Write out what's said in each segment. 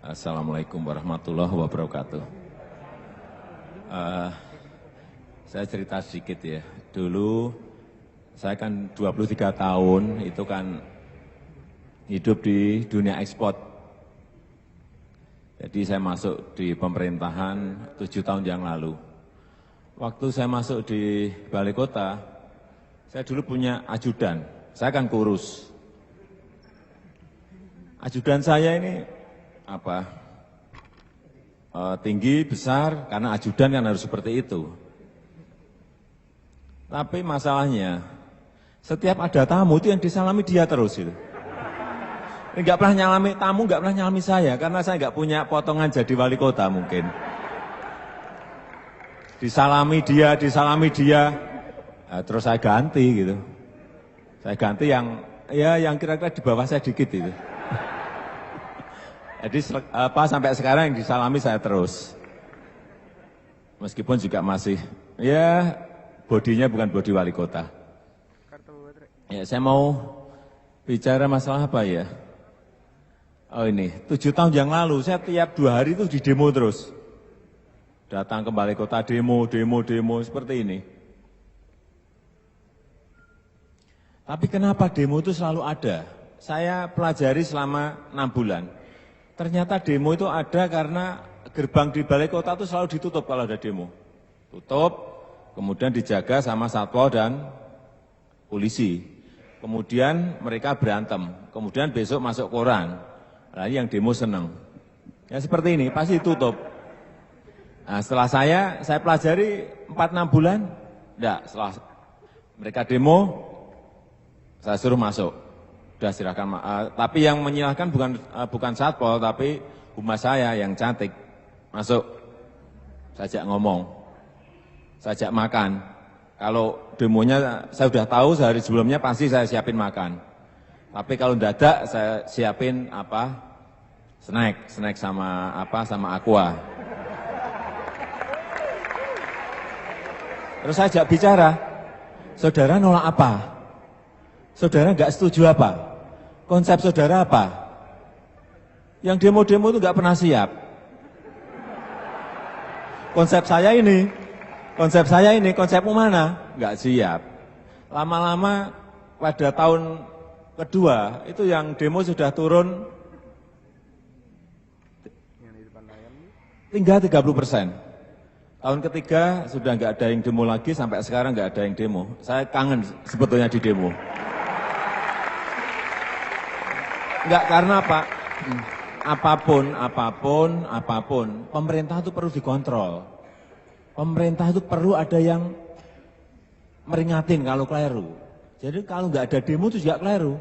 Assalamualaikum warahmatullahi wabarakatuh. Saya cerita sedikit ya. Dulu saya kan 23 tahun itu kan hidup di dunia ekspor. Jadi saya masuk di pemerintahan 7 tahun yang lalu. Waktu saya masuk di balai kota, saya dulu punya ajudan. Saya kan kurus. Ajudan saya ini tinggi, besar, karena ajudan kan harus seperti itu. Tapi masalahnya, setiap ada tamu itu yang disalami dia terus itu. Enggak pernah nyalami tamu, enggak pernah nyalami saya, karena saya enggak punya potongan jadi wali kota mungkin. Disalami dia, terus saya ganti gitu. Saya ganti yang kira-kira di bawah saya dikit itu. Jadi sampai sekarang yang disalami saya terus. Meskipun juga masih, bodinya bukan bodi wali kota. Ya, saya mau bicara masalah apa ya? Oh ini, 7 tahun yang lalu saya tiap 2 hari itu di demo terus. Datang ke balai kota demo seperti ini. Tapi kenapa demo itu selalu ada? Saya pelajari selama 6 bulan. Ternyata demo itu ada karena gerbang di balai kota itu selalu ditutup kalau ada demo. Tutup, kemudian dijaga sama satpol dan polisi. Kemudian mereka berantem, kemudian besok masuk koran. Nah, yang demo senang. Ya seperti ini, pasti ditutup. Nah, setelah saya pelajari 4-6 bulan, enggak, setelah mereka demo, saya suruh masuk. Sudah silakan, tapi yang menyilahkan bukan satpol, tapi humas saya yang cantik. Masuk, saya ajak ngomong, saya ajak makan. Kalau demonya saya sudah tahu sehari sebelumnya pasti saya siapin makan. Tapi kalau dadak saya siapin snack sama aqua. Terus saya ajak bicara, saudara nolak apa? Saudara nggak setuju apa? Konsep saudara apa? Yang demo-demo itu nggak pernah siap. Konsep saya ini, konsepmu mana? Nggak siap. Lama-lama pada tahun kedua, itu yang demo sudah turun tinggal 30%. Tahun ketiga sudah nggak ada yang demo lagi, sampai sekarang nggak ada yang demo. Saya kangen sebetulnya di demo. Enggak, karena apa? Apapun, pemerintah itu perlu dikontrol. Pemerintah itu perlu ada yang meringatin kalau keliru. Jadi kalau nggak ada demo itu juga keliru.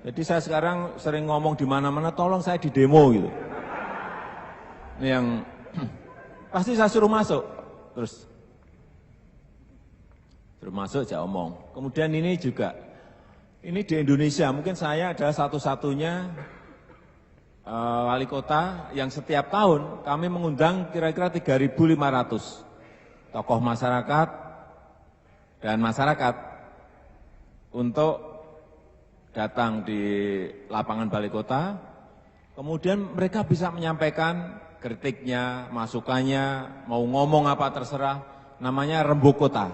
Jadi saya sekarang sering ngomong di mana-mana, tolong saya di demo gitu. Ini yang pasti saya suruh masuk, terus suruh masuk saya omong. Kemudian ini juga, ini di Indonesia mungkin saya adalah satu-satunya wali kota yang setiap tahun kami mengundang kira-kira 3.500 tokoh masyarakat dan masyarakat untuk datang di lapangan balai kota. Kemudian mereka bisa menyampaikan kritiknya, masukannya, mau ngomong apa terserah, namanya rembuk kota.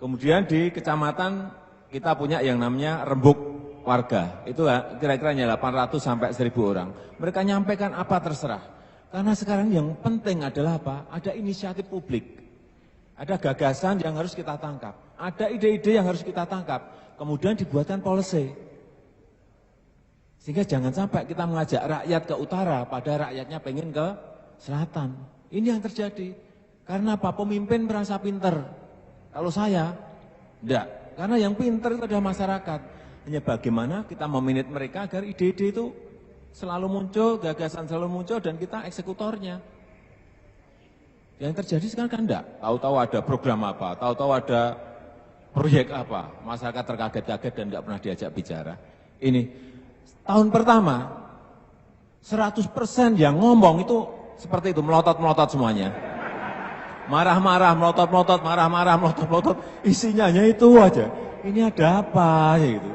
Kemudian di kecamatan kita punya yang namanya rembuk warga, itu kira-kira 800 sampai 1.000 orang. Mereka nyampaikan apa terserah. Karena sekarang yang penting adalah apa? Ada inisiatif publik. Ada gagasan yang harus kita tangkap. Ada ide-ide yang harus kita tangkap. Kemudian dibuatkan policy. Sehingga jangan sampai kita mengajak rakyat ke utara, pada rakyatnya pengen ke selatan. Ini yang terjadi. Karena apa? Pemimpin merasa pinter. Kalau saya, enggak. Karena yang pinter itu adalah masyarakat. Hanya bagaimana kita memanage mereka agar ide-ide itu selalu muncul, gagasan selalu muncul, dan kita eksekutornya. Yang terjadi sekarang kan enggak. Tahu-tahu ada program apa, tahu-tahu ada proyek apa. Masyarakat terkaget-kaget dan enggak pernah diajak bicara. Ini, tahun pertama, 100% yang ngomong itu seperti itu, melotot-melotot semuanya. Marah-marah, melotot-melotot, marah-marah, melotot-melotot, isinya hanya itu aja. Ini ada apa gitu.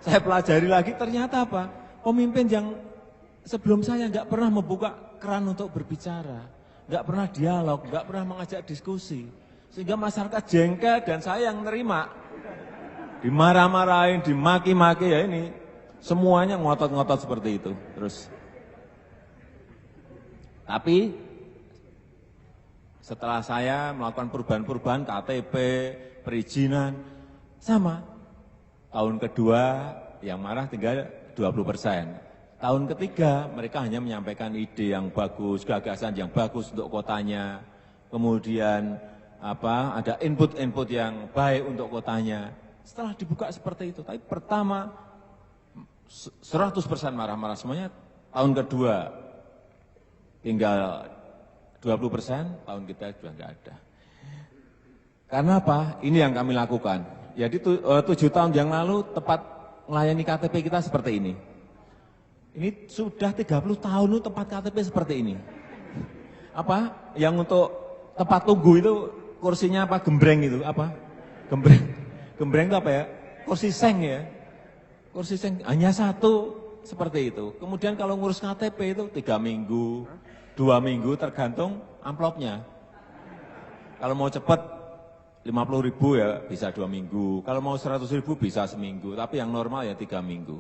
Saya pelajari lagi, ternyata apa? Pemimpin yang sebelum saya nggak pernah membuka keran untuk berbicara, nggak pernah dialog, nggak pernah mengajak diskusi. Sehingga masyarakat jengkel dan saya yang nerima. Dimarah-marahin, dimaki-maki, ya ini semuanya ngotot-ngotot seperti itu. Terus, tapi setelah saya melakukan perubahan-perubahan KTP, perizinan, sama. Tahun kedua yang marah tinggal 20%. Tahun ketiga mereka hanya menyampaikan ide yang bagus, gagasan yang bagus untuk kotanya. Kemudian ada input-input yang baik untuk kotanya. Setelah dibuka seperti itu, tapi pertama 100% marah-marah semuanya. Tahun kedua tinggal 20%, tahun kita sudah enggak ada. Karena apa? Ini yang kami lakukan. Jadi 7 tahun yang lalu tepat melayani KTP kita seperti ini. Ini sudah 30 tahun tempat KTP seperti ini. Yang untuk tempat tunggu itu kursinya gembreng itu Gembreng. Gembreng itu ya? Kursi seng ya. Kursi seng hanya satu seperti itu. Kemudian kalau ngurus KTP itu 3 minggu, 2 minggu tergantung amplopnya. Kalau mau cepat 50.000 ya bisa 2 minggu. Kalau mau 100.000 bisa seminggu. Tapi yang normal ya 3 minggu.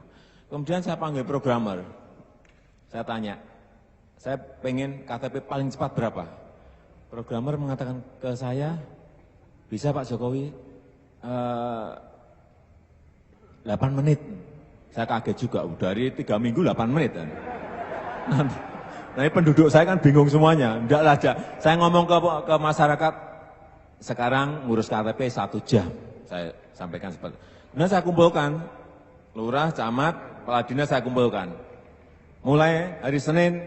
Kemudian saya panggil programmer. Saya tanya, saya pengen KTP paling cepat berapa? Programmer mengatakan ke saya, bisa Pak Jokowi 8 menit. Saya kaget juga, dari 3 minggu 8 menit. Nah, penduduk saya kan bingung semuanya. Enggak lah, saya ngomong ke masyarakat, sekarang ngurus KTP 1 jam. Saya sampaikan seperti itu. Kemudian saya kumpulkan, lurah, camat, kepala dinas saya kumpulkan. Mulai hari Senin,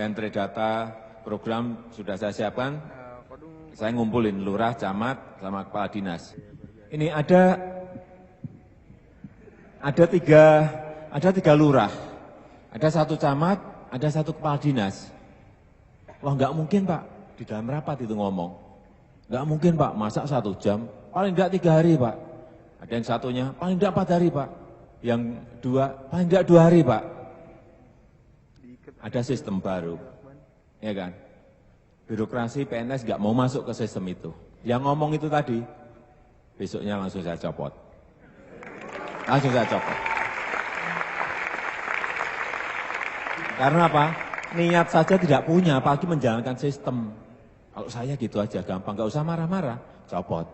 entry data, program sudah saya siapkan. Saya ngumpulin lurah, camat, sama kepala dinas. Ini ada tiga lurah, ada 1 camat, ada 1 kepala dinas. Wah, nggak mungkin Pak, di dalam rapat itu ngomong. Nggak mungkin Pak, masa 1 jam, paling nggak 3 hari Pak. Ada yang satunya, paling nggak 4 hari Pak. Yang 2, paling nggak 2 hari Pak. Ada sistem baru, ya kan? Birokrasi PNS nggak mau masuk ke sistem itu. Yang ngomong itu tadi, besoknya langsung saya copot. Langsung saya copot. Karena apa? Niat saja tidak punya, apalagi menjalankan sistem. Kalau saya gitu aja gampang, nggak usah marah-marah, copot.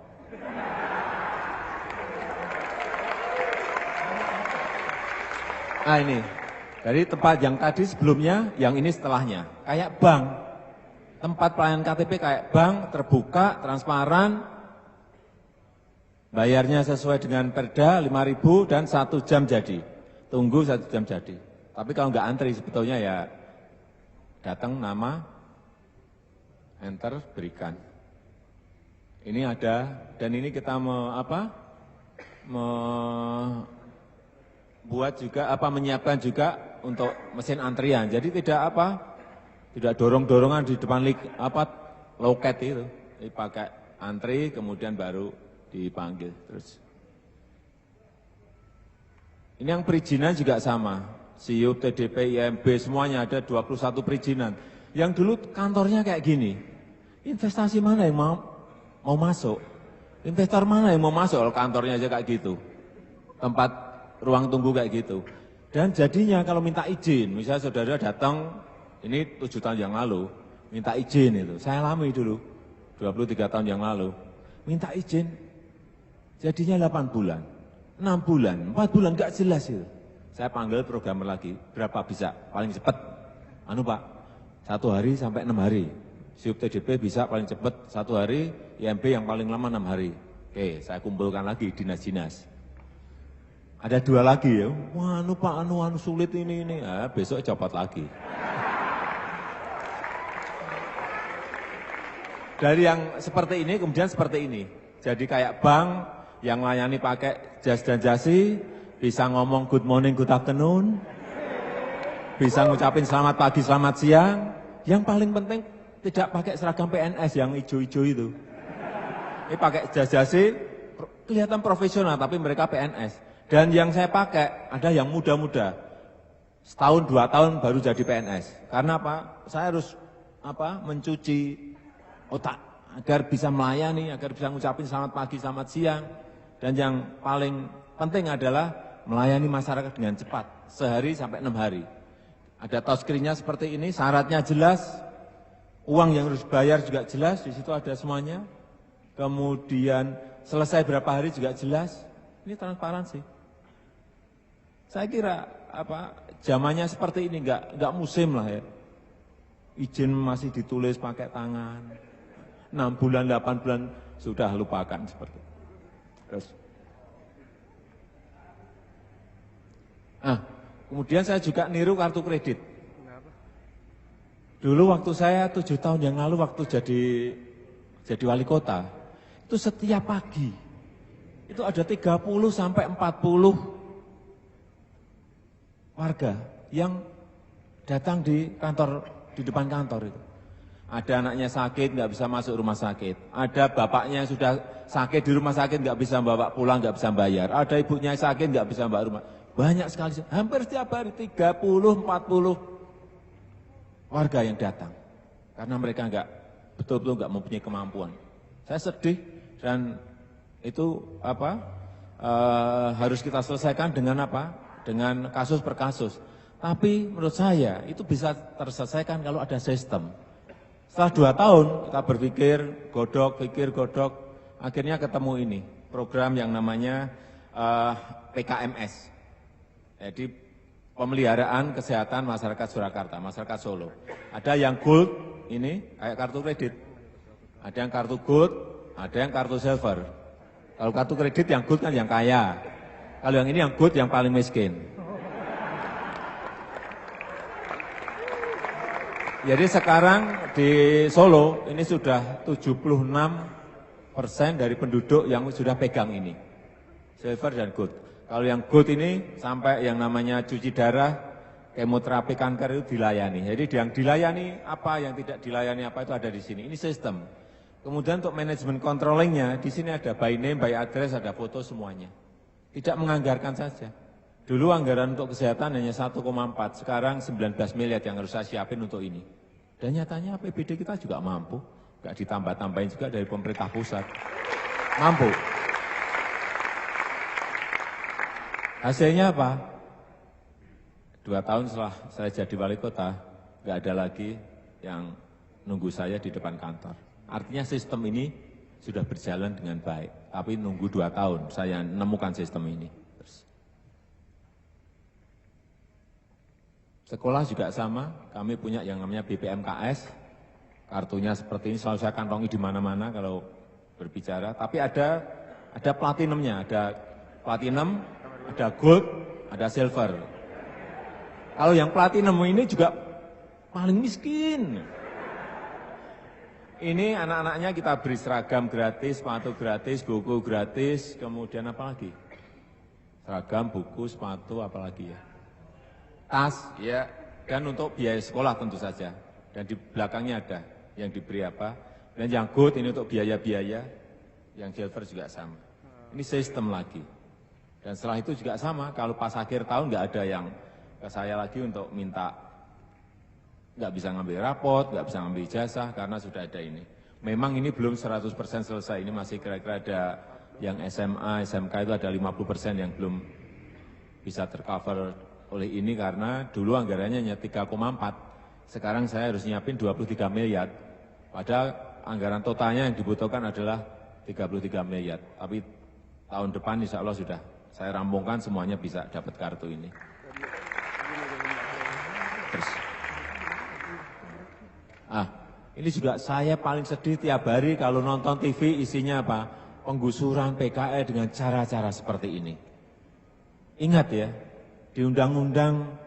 Nah ini, dari tempat yang tadi sebelumnya, yang ini setelahnya. Kayak bank. Tempat pelayanan KTP kayak bank, terbuka, transparan, bayarnya sesuai dengan perda 5.000 dan 1 jam jadi. Tunggu 1 jam jadi. Tapi kalau nggak antri sebetulnya ya datang nama, enter, berikan. Ini ada, dan ini kita menyiapkan juga untuk mesin antrian. Jadi tidak dorong-dorongan di depan loket itu. Dipakai antri, kemudian baru dipanggil terus. Ini yang perizinan juga sama. SIUP, TDP, IMB, semuanya ada 21 perizinan. Yang dulu kantornya kayak gini. Investasi mana yang mau masuk? Investor mana yang mau masuk kalau kantornya aja kayak gitu? Tempat ruang tunggu kayak gitu. Dan jadinya kalau minta izin, misalnya saudara datang, ini 7 tahun yang lalu, minta izin itu. Saya alami dulu, 23 tahun yang lalu. Minta izin, jadinya 8 bulan, 6 bulan, 4 bulan, enggak jelas itu. Saya panggil programmer lagi, berapa bisa? Paling cepat, Pak, 1 hari sampai 6 hari. SIUP TDP bisa paling cepat 1 hari, IMB yang paling lama 6 hari. Oke, saya kumpulkan lagi dinas-dinas. Ada 2 lagi ya, wah Pak, sulit ini. Nah, besok copot lagi. Dari yang seperti ini, kemudian seperti ini. Jadi kayak bank yang layani pakai jas dan jasi, bisa ngomong good morning, good afternoon, bisa ngucapin selamat pagi, selamat siang. Yang paling penting tidak pakai seragam PNS yang hijau-hijau itu. Ini pakai jas jasi, kelihatan profesional, tapi mereka PNS. Dan yang saya pakai ada yang muda-muda, setahun 2 tahun baru jadi PNS. Karena apa? Saya harus mencuci otak agar bisa melayani, agar bisa ngucapin selamat pagi, selamat siang. Dan yang paling penting adalah melayani masyarakat dengan cepat, sehari sampai 6 hari. Ada touchscreen-nya seperti ini, syaratnya jelas, uang yang harus bayar juga jelas, di situ ada semuanya. Kemudian selesai berapa hari juga jelas. Ini transparansi. Saya kira zamannya seperti ini enggak musim lah ya. Izin masih ditulis pakai tangan. 6 bulan, 8 bulan sudah lupakan seperti itu. Terus. Kemudian saya juga niru kartu kredit. Dulu waktu saya 7 tahun yang lalu waktu jadi wali kota, itu setiap pagi itu ada 30 sampai 40 warga yang datang di depan kantor itu. Ada anaknya sakit, nggak bisa masuk rumah sakit. Ada bapaknya yang sudah sakit di rumah sakit, nggak bisa bawa pulang, nggak bisa bayar. Ada ibunya yang sakit, nggak bisa bawa rumah. Banyak sekali, hampir setiap hari 30-40 warga yang datang. Karena mereka betul-betul nggak mempunyai kemampuan. Saya sedih dan itu harus kita selesaikan dengan dengan kasus per kasus. Tapi menurut saya itu bisa terselesaikan kalau ada sistem. Setelah 2 tahun kita berpikir, godok, akhirnya ketemu ini, program yang namanya PKMS. Jadi pemeliharaan kesehatan masyarakat Surakarta, masyarakat Solo. Ada yang gold, ini kayak kartu kredit. Ada yang kartu gold, ada yang kartu silver. Kalau kartu kredit yang gold kan yang kaya. Kalau yang ini yang gold yang paling miskin. Jadi sekarang di Solo ini sudah 76% dari penduduk yang sudah pegang ini. Silver dan gold. Kalau yang gold ini sampai yang namanya cuci darah, kemoterapi kanker itu dilayani. Jadi yang dilayani apa, yang tidak dilayani apa itu ada di sini. Ini sistem. Kemudian untuk manajemen controllingnya, di sini ada by name, by address, ada foto semuanya. Tidak menganggarkan saja. Dulu anggaran untuk kesehatan hanya 1,4, sekarang 19 miliar yang harus saya siapin untuk ini. Dan nyatanya APBD kita juga mampu, nggak ditambah-tambahin juga dari pemerintah pusat. Mampu. Hasilnya apa? 2 tahun setelah saya jadi wali kota, nggak ada lagi yang nunggu saya di depan kantor. Artinya sistem ini sudah berjalan dengan baik, tapi nunggu 2 tahun saya menemukan sistem ini. Sekolah juga sama, kami punya yang namanya BPMKS, kartunya seperti ini selalu saya kantongi di mana-mana kalau berbicara. Tapi ada platinumnya, ada platinum, ada gold, ada silver. Kalau yang platinum ini juga paling miskin. Ini anak-anaknya kita beri seragam gratis, sepatu gratis, buku gratis, kemudian apa lagi? Seragam, buku, sepatu, apa lagi ya? Tas, ya, dan untuk biaya sekolah tentu saja. Dan di belakangnya ada yang diberi apa. Dan yang gold ini untuk biaya-biaya, yang silver juga sama. Ini sistem lagi. Dan setelah itu juga sama, kalau pas akhir tahun nggak ada yang ke saya lagi untuk minta, nggak bisa ngambil rapot, nggak bisa ngambil ijazah, karena sudah ada ini. Memang ini belum 100% selesai, ini masih kira-kira ada yang SMA, SMK itu ada 50% yang belum bisa tercover oleh ini karena dulu anggarannya hanya 3,4, sekarang saya harus nyiapin 23 miliar, padahal anggaran totalnya yang dibutuhkan adalah 33 miliar, tapi tahun depan insya Allah sudah saya rampungkan semuanya bisa dapat kartu ini. Terus. Ini juga saya paling sedih tiap hari kalau nonton TV isinya apa? Penggusuran PKL dengan cara-cara seperti ini. Ingat ya, di Undang-Undang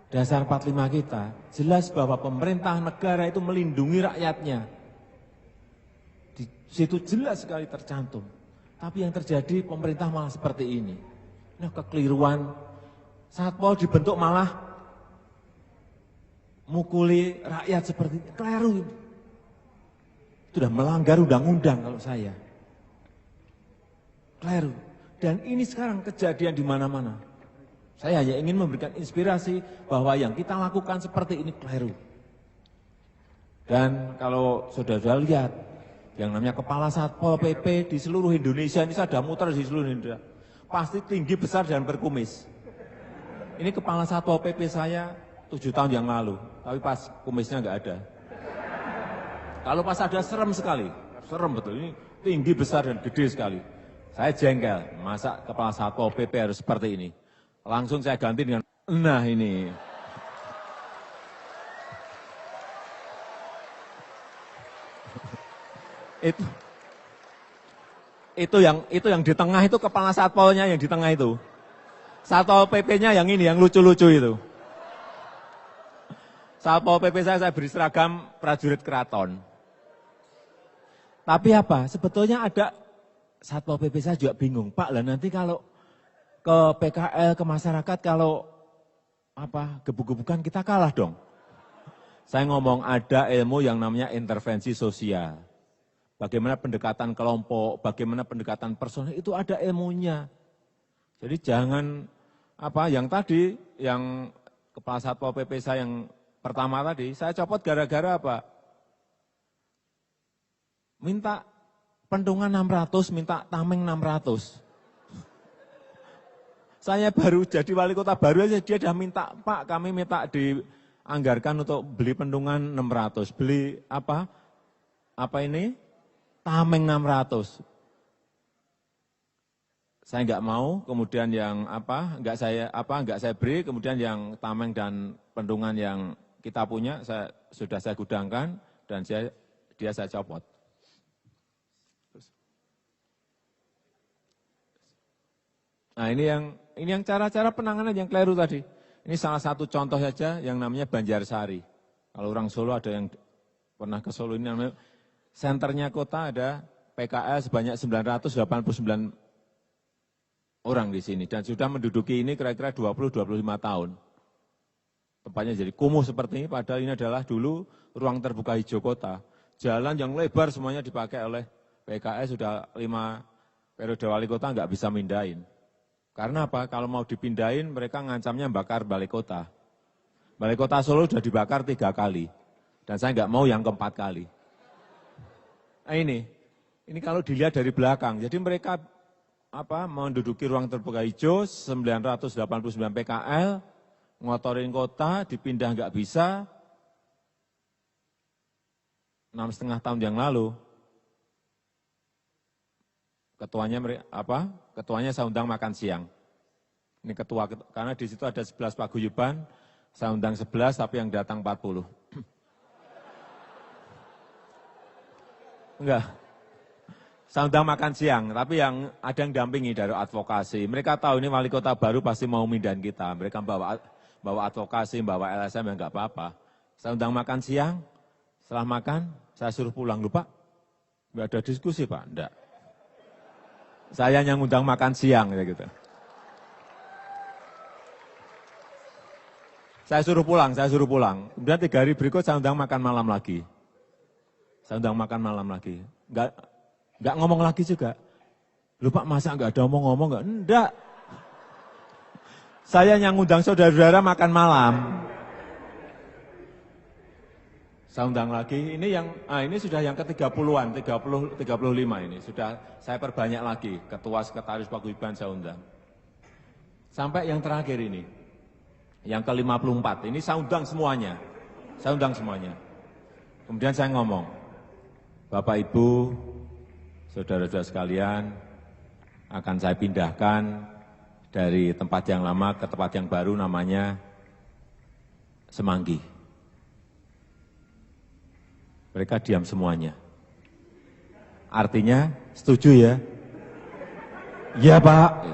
Dasar 45 kita, jelas bahwa pemerintah negara itu melindungi rakyatnya. Di situ jelas sekali tercantum. Tapi yang terjadi pemerintah malah seperti ini. Nah, kekeliruan. Satpol dibentuk malah mukuli rakyat seperti ini. Keliru. Sudah melanggar undang-undang kalau saya. Keliru. Dan ini sekarang kejadian di mana-mana. Saya hanya ingin memberikan inspirasi bahwa yang kita lakukan seperti ini keliru. Dan kalau saudara lihat, yang namanya Kepala Satpol PP di seluruh Indonesia, ini saya sudah muter di seluruh Indonesia, pasti tinggi, besar, dan berkumis. Ini Kepala Satpol PP saya 7 tahun yang lalu, tapi pas kumisnya nggak ada. Kalau pas ada serem sekali, serem betul, ini tinggi, besar, dan gede sekali. Saya jengkel, masa Kepala Satpol PP harus seperti ini. Langsung saya ganti dengan, nah ini. Itu yang di tengah itu Kepala Satpolnya yang di tengah itu. Satpol PP-nya yang ini, yang lucu-lucu itu. Satpol PP saya beri seragam prajurit keraton. Tapi apa? Sebetulnya ada Satpol PP saya juga bingung. Pak, lah nanti kalau ke PKL, ke masyarakat, kalau gebuk-gebukan kita kalah dong. Saya ngomong ada ilmu yang namanya intervensi sosial. Bagaimana pendekatan kelompok, bagaimana pendekatan personal, itu ada ilmunya. Jadi jangan yang tadi, yang Kepala Satpol PP saya yang pertama tadi, saya copot gara-gara apa? Minta pendungan 600, minta tameng 600. Saya baru jadi wali kota baru aja, dia sudah minta, Pak kami minta dianggarkan untuk beli pendungan 600, beli tameng 600. Saya enggak mau, kemudian yang enggak saya beri, kemudian yang tameng dan pendungan yang kita punya sudah saya gudangkan dan dia saya copot. Nah ini yang cara-cara penanganan yang keliru tadi. Ini salah satu contoh saja yang namanya Banjarsari. Kalau orang Solo ada yang pernah ke Solo, ini namanya senternya kota, ada PKL sebanyak 989 orang di sini. Dan sudah menduduki ini kira-kira 20-25 tahun. Tempatnya jadi kumuh seperti ini, padahal ini adalah dulu ruang terbuka hijau kota. Jalan yang lebar semuanya dipakai oleh PKL, sudah 5 periode wali kota nggak bisa mindahin. Karena apa? Kalau mau dipindahin, mereka ngancamnya bakar balai kota. Balai kota Solo sudah dibakar 3 kali. Dan saya nggak mau yang keempat kali. Nah ini kalau dilihat dari belakang. Jadi mereka menduduki ruang terbuka hijau, 989 PKL, ngotorin kota, dipindah nggak bisa. 6,5 tahun yang lalu. Ketuanya saya undang makan siang. Ini ketua, karena di situ ada 11 paguyuban, saya undang 11 tapi yang datang 40. Enggak. Saya undang makan siang, tapi yang ada yang dampingi dari advokasi. Mereka tahu ini wali kota baru pasti mau mindahin kita. Mereka bawa advokasi, bawa LSM yang enggak apa-apa. Saya undang makan siang, setelah makan saya suruh pulang. Lupa, enggak ada diskusi Pak, enggak. Saya yang undang makan siang, gitu. Saya suruh pulang. Kemudian 3 hari berikut saya undang makan malam lagi. Enggak ngomong lagi juga. Lupa masa enggak ada ngomong, enggak. Saya yang undang saudara-saudara makan malam. Saya undang lagi, ini sudah yang ke-30-an, 35 ini. Sudah saya perbanyak lagi, ketua sekretaris paguyuban saya undang. Sampai yang terakhir ini, yang ke-54, ini saya undang semuanya. Kemudian saya ngomong, Bapak Ibu, saudara-saudara sekalian, akan saya pindahkan dari tempat yang lama ke tempat yang baru namanya Semanggi. Mereka diam semuanya. Artinya, setuju ya? Iya Pak.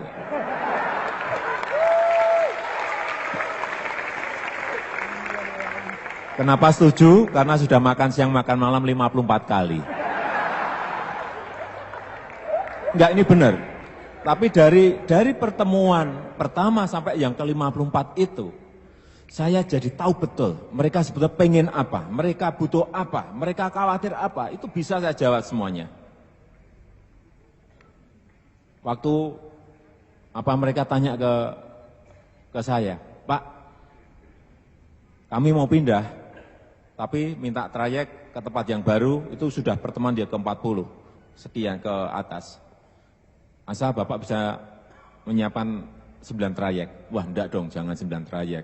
Kenapa setuju? Karena sudah makan siang, makan malam 54 kali. Enggak, ini benar. Tapi dari pertemuan pertama sampai yang ke-54 itu, saya jadi tahu betul mereka sebetulnya pengen apa, mereka butuh apa, mereka khawatir apa, itu bisa saya jawab semuanya. Waktu mereka tanya ke ke saya, Pak, kami mau pindah, tapi minta trayek ke tempat yang baru, itu sudah pertemuan dia ke-40, sekian ke atas. Asal Bapak bisa menyiapkan 9 trayek. Wah, enggak dong, jangan 9 trayek.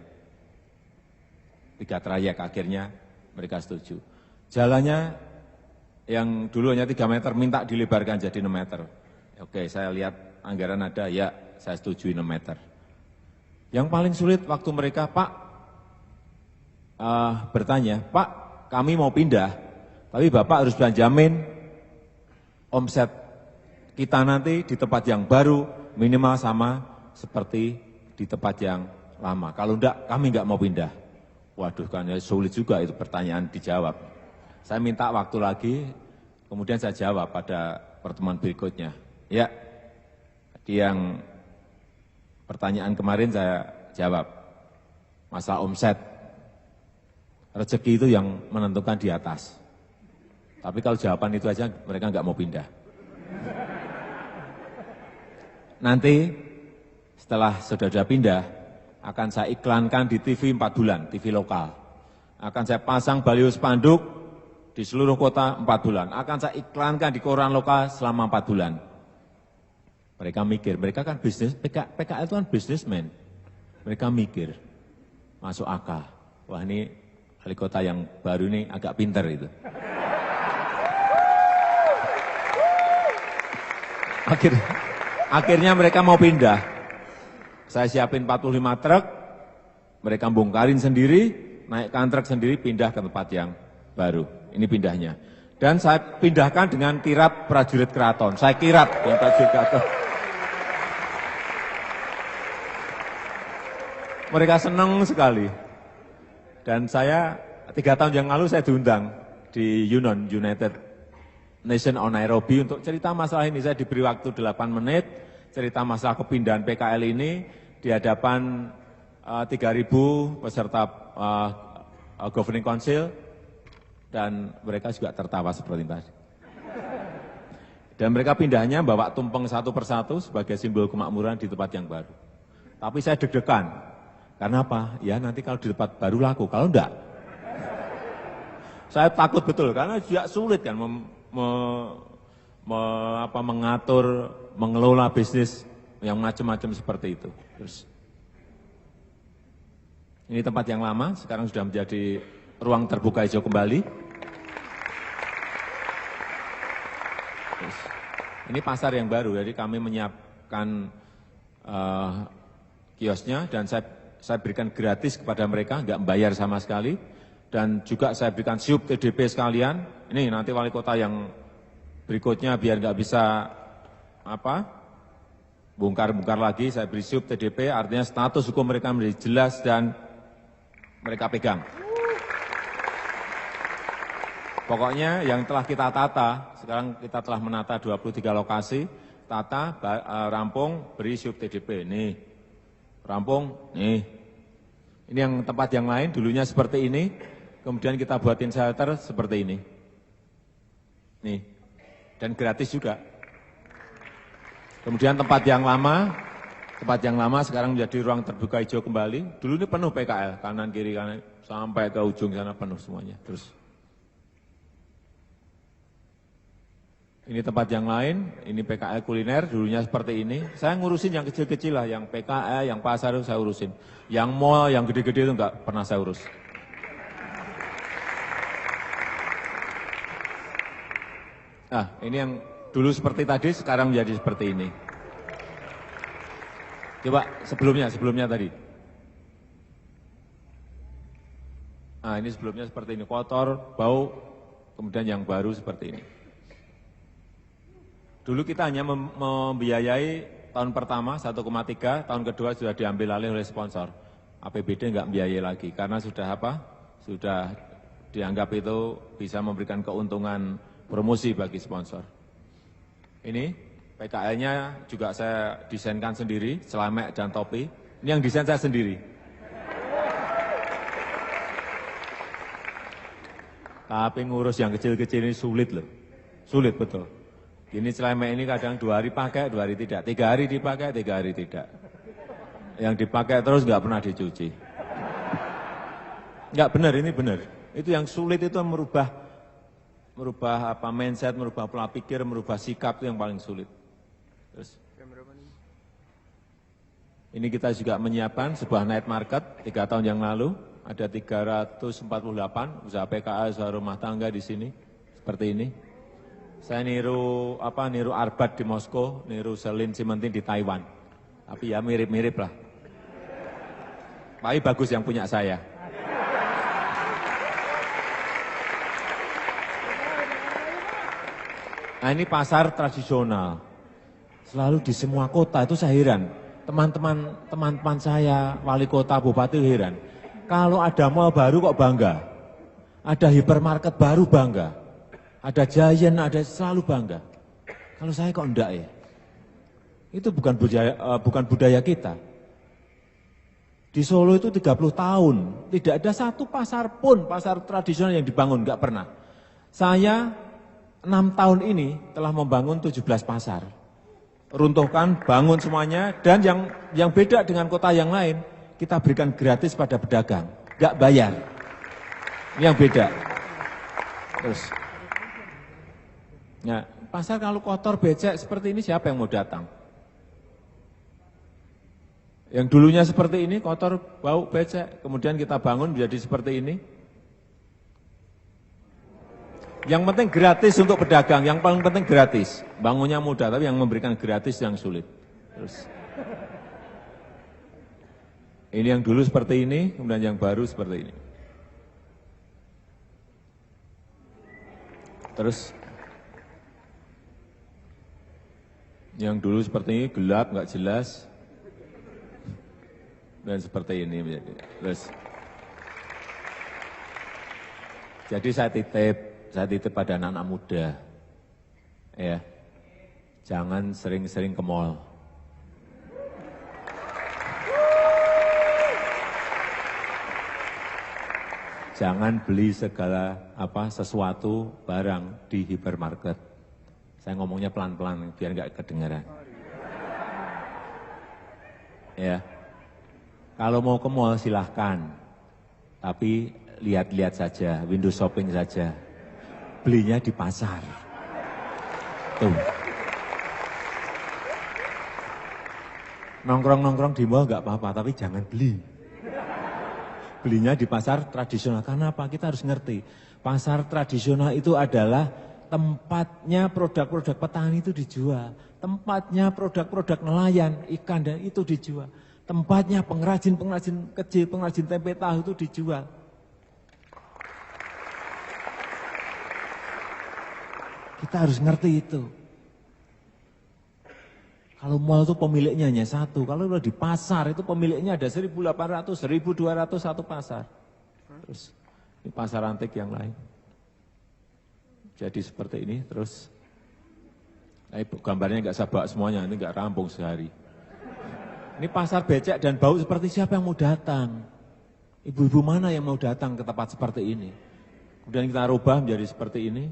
3 trayek, akhirnya mereka setuju. Jalannya yang dulu hanya 3 meter, minta dilebarkan jadi 6 meter. Oke, saya lihat anggaran ada, ya saya setuju 6 meter. Yang paling sulit waktu mereka, Pak, bertanya, Pak, kami mau pindah, tapi Bapak harus jamin omset kita nanti di tempat yang baru minimal sama seperti di tempat yang lama. Kalau enggak, kami enggak mau pindah. Waduh, kan ya sulit juga itu pertanyaan dijawab. Saya minta waktu lagi, kemudian saya jawab pada pertemuan berikutnya. Ya, yang pertanyaan kemarin saya jawab, masalah omset. Rezeki itu yang menentukan di atas. Tapi kalau jawaban itu aja mereka nggak mau pindah. Nanti setelah sudah pindah, akan saya iklankan di TV 4 bulan, TV lokal. Akan saya pasang baliho spanduk di seluruh kota 4 bulan. Akan saya iklankan di koran lokal selama 4 bulan. Mereka mikir, mereka kan bisnis, PKL itu kan bisnismen. Mereka mikir, masuk akal. Wah, ini wali kota yang baru ini agak pinter itu. Akhirnya mereka mau pindah. Saya siapin 45 truk, mereka bongkarin sendiri, naikkan truk sendiri, pindah ke tempat yang baru. Ini pindahnya. Dan saya pindahkan dengan kirap prajurit keraton. Saya kirap dengan prajurit keraton. Mereka senang sekali. Dan saya 3 tahun yang lalu saya diundang di UNON, United Nation on Nairobi, untuk cerita masalah ini. Saya diberi waktu 8 menit, cerita masalah kepindahan PKL ini di hadapan 3.000 peserta Governing Council, dan mereka juga tertawa seperti tadi. Dan mereka pindahnya bawa tumpeng satu persatu sebagai simbol kemakmuran di tempat yang baru. Tapi saya deg-degan. Karena apa? Ya nanti kalau di tempat baru laku, kalau enggak. Saya takut betul, karena juga sulit kan mengatur, mengelola bisnis yang macam-macam seperti itu. Terus, ini tempat yang lama, sekarang sudah menjadi ruang terbuka hijau kembali. Terus, ini pasar yang baru, jadi kami menyiapkan kiosnya, dan saya berikan gratis kepada mereka, nggak membayar sama sekali. Dan juga saya berikan siup TDP sekalian. Ini nanti wali kota yang berikutnya biar nggak bisa bongkar-bongkar lagi, saya beri siup TDP, artinya status hukum mereka menjadi jelas dan mereka pegang. Pokoknya yang telah kita tata, sekarang kita telah menata 23 lokasi, tata, rampung, beri siup TDP. Nih, rampung, nih. Ini yang tempat yang lain, dulunya seperti ini, kemudian kita buatin shelter seperti ini. Nih, dan gratis juga. Kemudian tempat yang lama sekarang menjadi ruang terbuka hijau kembali. Dulu ini penuh PKL, kanan kiri kanan sampai ke ujung sana penuh semuanya. Terus ini tempat yang lain, ini PKL kuliner, dulunya seperti ini. Saya ngurusin yang kecil-kecil lah, yang PKL, yang pasar itu saya urusin. Yang mall, yang gede-gede itu enggak pernah saya urus. Nah, ini yang dulu seperti tadi, sekarang menjadi seperti ini. Coba sebelumnya tadi. Nah, ini sebelumnya seperti ini, kotor, bau, kemudian yang baru seperti ini. Dulu kita hanya membiayai tahun pertama 1,3, tahun kedua sudah diambil alih oleh sponsor. APBD enggak membiayai lagi, karena sudah sudah dianggap itu bisa memberikan keuntungan promosi bagi sponsor. Ini PKL-nya juga saya desainkan sendiri, celemek dan topi. Ini yang desain saya sendiri. Tapi ngurus yang kecil-kecil ini sulit loh, sulit betul. Ini celemek ini kadang 2 hari pakai, 2 hari tidak, 3 hari dipakai, 3 hari tidak. yang dipakai terus nggak pernah dicuci. Nggak benar, ini benar. Itu yang sulit itu merubah apa mindset, merubah pola pikir, merubah sikap itu yang paling sulit. Terus, ini kita juga menyiapkan sebuah night market 3 tahun yang lalu, ada 348 usaha PKA, usaha rumah tangga di sini, seperti ini. Saya niru Arbat di Moskow, niru Selin Simentin di Taiwan. Tapi ya mirip-mirip lah. Tapi bagus yang punya saya. Nah ini pasar tradisional. Selalu di semua kota itu saya heran. Teman-teman saya, wali kota, bupati heran. Kalau ada mall baru kok bangga. Ada hipermarket baru bangga. Ada Giant, ada selalu bangga. Kalau saya kok enggak ya? Itu bukan budaya kita. Di Solo itu 30 tahun, tidak ada satu pasar pun, pasar tradisional yang dibangun, enggak pernah. Saya 6 tahun ini telah membangun 17 pasar. Runtuhkan, bangun semuanya, dan yang beda dengan kota yang lain, kita berikan gratis pada pedagang, enggak bayar. Ini yang beda. Terus. Nah, pasar kalau kotor, becek seperti ini siapa yang mau datang? Yang dulunya seperti ini, kotor, bau, becek, kemudian kita bangun menjadi seperti ini. Yang penting gratis untuk pedagang, yang paling penting gratis. Bangunnya mudah, tapi yang memberikan gratis yang sulit. Terus. Ini yang dulu seperti ini, kemudian yang baru seperti ini. Terus. Yang dulu seperti ini gelap, nggak jelas, dan seperti ini menjadi. Terus, jadi saya titip pada anak-anak muda, ya, jangan sering-sering ke mall. Jangan beli segala sesuatu barang di hipermarket. Saya ngomongnya pelan-pelan biar nggak kedengaran. Ya, kalau mau ke mall silahkan, tapi lihat-lihat saja, window shopping saja. Belinya di pasar. Tuh. Nongkrong-nongkrong di mall nggak apa-apa, tapi jangan beli. Belinya di pasar tradisional. Karena apa? Kita harus ngerti. Pasar tradisional itu adalah tempatnya produk-produk petani itu dijual. Tempatnya produk-produk nelayan, ikan dan itu dijual. Tempatnya pengrajin-pengrajin kecil, pengrajin tempe tahu itu dijual. Kita harus ngerti itu. Kalau mall itu pemiliknya hanya satu, kalau di pasar itu pemiliknya ada 1.800, 1.200 satu pasar. Terus ini pasar antik yang lain. Jadi seperti ini terus. Gambarnya nggak saya bawa semuanya, ini nggak rampung sehari. Ini pasar becek dan bau seperti siapa yang mau datang? Ibu-ibu mana yang mau datang ke tempat seperti ini? Kemudian kita rubah menjadi seperti ini.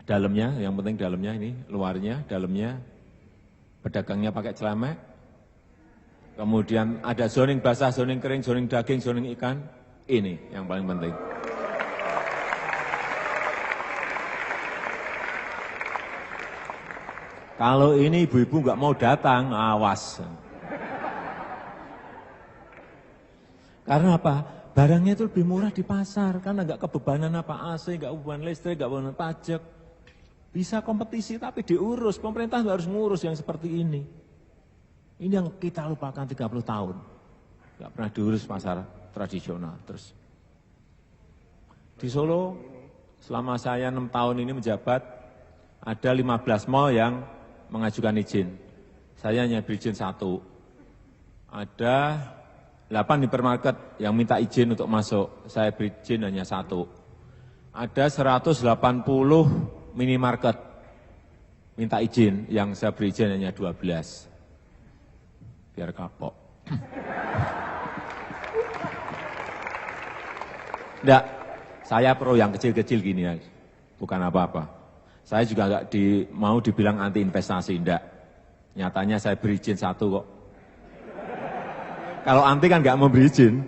Dalamnya, yang penting dalamnya ini, luarnya, dalamnya. Pedagangnya pakai celemek. Kemudian ada zoning basah, zoning kering, zoning daging, zoning ikan. Ini yang paling penting. Kalau ini ibu-ibu nggak mau datang, awas. Karena apa? Barangnya itu lebih murah di pasar, karena nggak kebebanan apa AC, nggak beban listrik, nggak beban pajak. Bisa kompetisi tapi diurus, pemerintah harus ngurus yang seperti ini. Ini yang kita lupakan 30 tahun. Nggak pernah diurus pasar tradisional. Terus di Solo, selama saya 6 tahun ini menjabat, ada 15 mall yang mengajukan izin. Saya hanya berizin 1. Ada 8 hipermarket yang minta izin untuk masuk. Saya berizin hanya 1. Ada 180 minimarket minta izin, yang saya beri izin hanya 12. Biar kapok. Enggak, saya pro yang kecil-kecil gini aja. Bukan apa-apa. Saya juga enggak mau dibilang anti investasi, enggak. Nyatanya saya beri izin 1 kok. Kalau anti kan nggak memberi izin.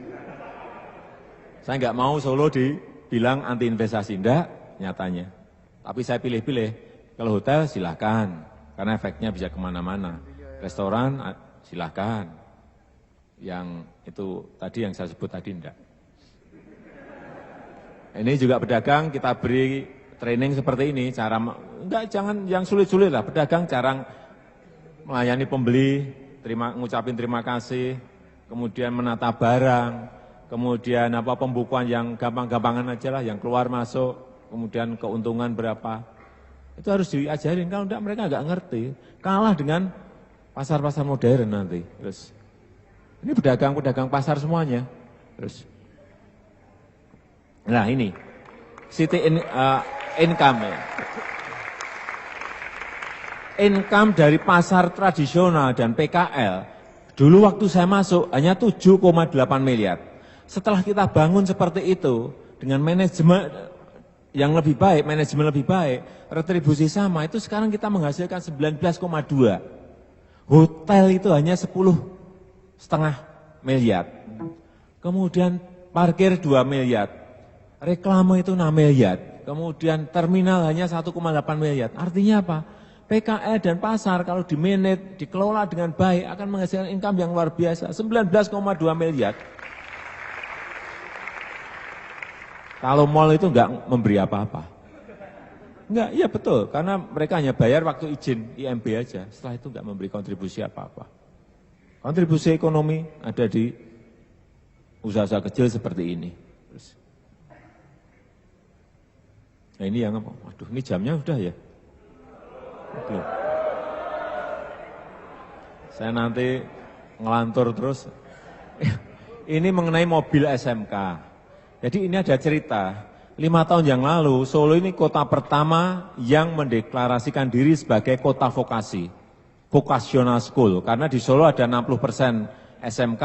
Saya nggak mau Solo dibilang anti investasi, enggak nyatanya. Tapi saya pilih-pilih. Kalau hotel silahkan, karena efeknya bisa kemana-mana. Restoran silahkan. Yang itu tadi yang saya sebut tadi enggak. Ini juga pedagang kita beri training seperti ini, cara enggak jangan yang sulit-sulit lah, pedagang cara melayani pembeli, ngucapin terima kasih, kemudian menata barang, kemudian pembukuan yang gampang-gampangan aja lah, yang keluar masuk, kemudian keuntungan berapa. Itu harus diajarin, kalau enggak mereka enggak ngerti. Kalah dengan pasar-pasar modern nanti. Terus ini pedagang-pedagang pasar semuanya. Terus nah ini, city income ya. Income dari pasar tradisional dan PKL, dulu waktu saya masuk hanya 7,8 miliar. Setelah kita bangun seperti itu, dengan manajemen yang lebih baik, manajemen lebih baik, retribusi sama, itu sekarang kita menghasilkan 19,2. Hotel itu hanya 10,5 miliar. Kemudian parkir 2 miliar. Reklame itu 6 miliar, kemudian terminal hanya 1,8 miliar. Artinya apa? PKL dan pasar kalau di-manage, dikelola dengan baik akan menghasilkan income yang luar biasa, 19,2 miliar. Kalau mall itu enggak memberi apa-apa. Enggak, iya betul, karena mereka hanya bayar waktu izin IMB aja, setelah itu enggak memberi kontribusi apa-apa. Kontribusi ekonomi ada di usaha-usaha kecil seperti ini. Nah ini yang apa? Waduh, ini jamnya udah ya? Belum. Saya nanti ngelantur terus. Ini mengenai mobil SMK. Jadi ini ada cerita. 5 tahun yang lalu, Solo ini kota pertama yang mendeklarasikan diri sebagai kota vokasi. Vocational School. Karena di Solo ada 60% SMK,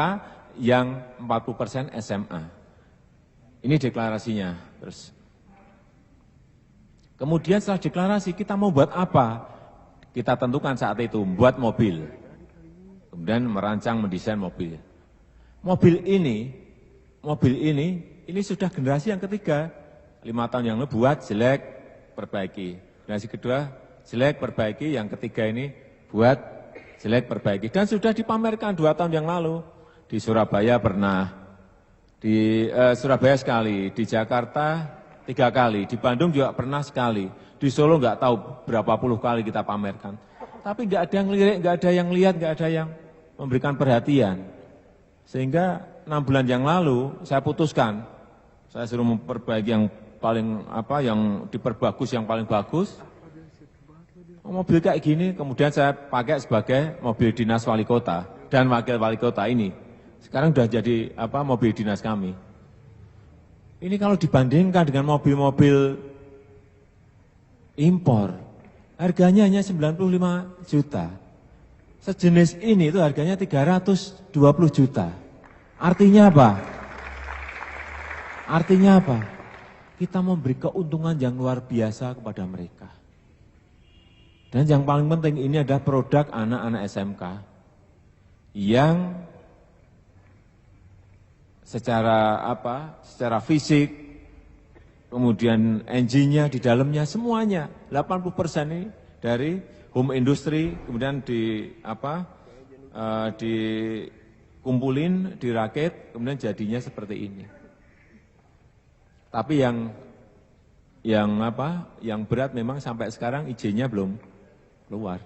yang 40% SMA. Ini deklarasinya. Terus kemudian setelah deklarasi, kita mau buat apa? Kita tentukan saat itu, buat mobil. Kemudian merancang, mendesain mobil. Mobil ini sudah generasi yang ketiga. 5 tahun yang lalu buat, jelek, perbaiki. Generasi kedua, jelek, perbaiki. Yang ketiga ini buat, jelek, perbaiki. Dan sudah dipamerkan 2 tahun yang lalu. Di Surabaya pernah, di Surabaya sekali, di Jakarta 3 kali, di Bandung juga pernah sekali, di Solo nggak tahu berapa puluh kali kita pamerkan. Tapi nggak ada yang lirik, nggak ada yang lihat, nggak ada yang memberikan perhatian. Sehingga 6 bulan yang lalu saya putuskan, saya suruh memperbaiki yang paling yang diperbagus, yang paling bagus. Mobil kayak gini, kemudian saya pakai sebagai mobil dinas wali kota dan wakil wali kota ini. Sekarang sudah jadi mobil dinas kami. Ini kalau dibandingkan dengan mobil-mobil impor, harganya hanya 95 juta. Sejenis ini itu harganya 320 juta. Artinya apa? Artinya apa? Kita memberi keuntungan yang luar biasa kepada mereka. Dan yang paling penting ini adalah produk anak-anak SMK yang secara fisik, kemudian engine-nya di dalamnya semuanya 80% ini dari home industry, kemudian dikumpulin, dirakit, kemudian jadinya seperti ini. Tapi yang berat memang sampai sekarang izinnya belum keluar,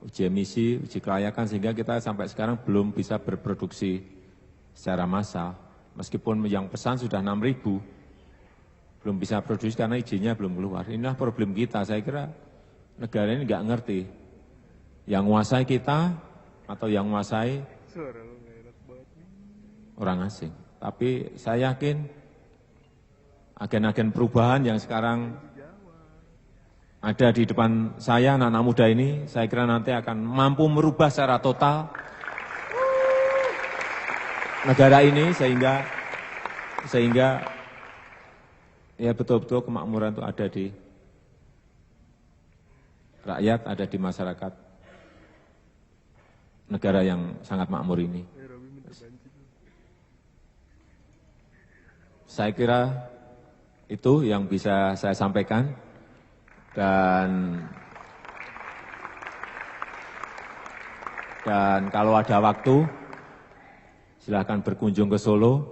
uji emisi, uji kelayakan, sehingga kita sampai sekarang belum bisa berproduksi secara massal. Meskipun yang pesan sudah 6.000, belum bisa produksi karena izinnya belum keluar. Inilah problem kita, saya kira negara ini nggak ngerti. Yang menguasai kita atau yang menguasai orang asing. Tapi saya yakin agen-agen perubahan yang sekarang ada di depan saya, anak-anak muda ini, saya kira nanti akan mampu merubah secara total negara ini sehingga ya betul-betul kemakmuran itu ada di rakyat, ada di masyarakat negara yang sangat makmur ini. Saya kira itu yang bisa saya sampaikan, dan kalau ada waktu, silahkan berkunjung ke Solo.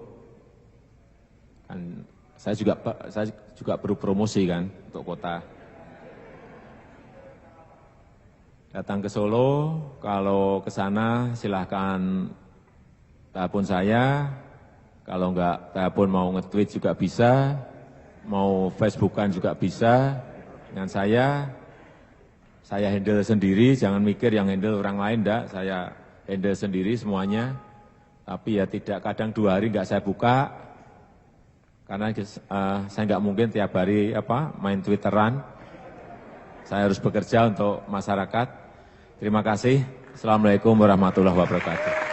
Kan saya juga perlu promosi kan untuk kota. Datang ke Solo, kalau ke sana silahkan telepon saya, kalau enggak telepon mau nge-tweet juga bisa, mau Facebookan juga bisa dengan saya handle sendiri, jangan mikir yang handle orang lain, enggak, saya handle sendiri semuanya, tapi ya tidak, kadang 2 hari enggak saya buka, karena saya enggak mungkin tiap hari main Twitteran, saya harus bekerja untuk masyarakat. Terima kasih. Assalamualaikum warahmatullahi wabarakatuh.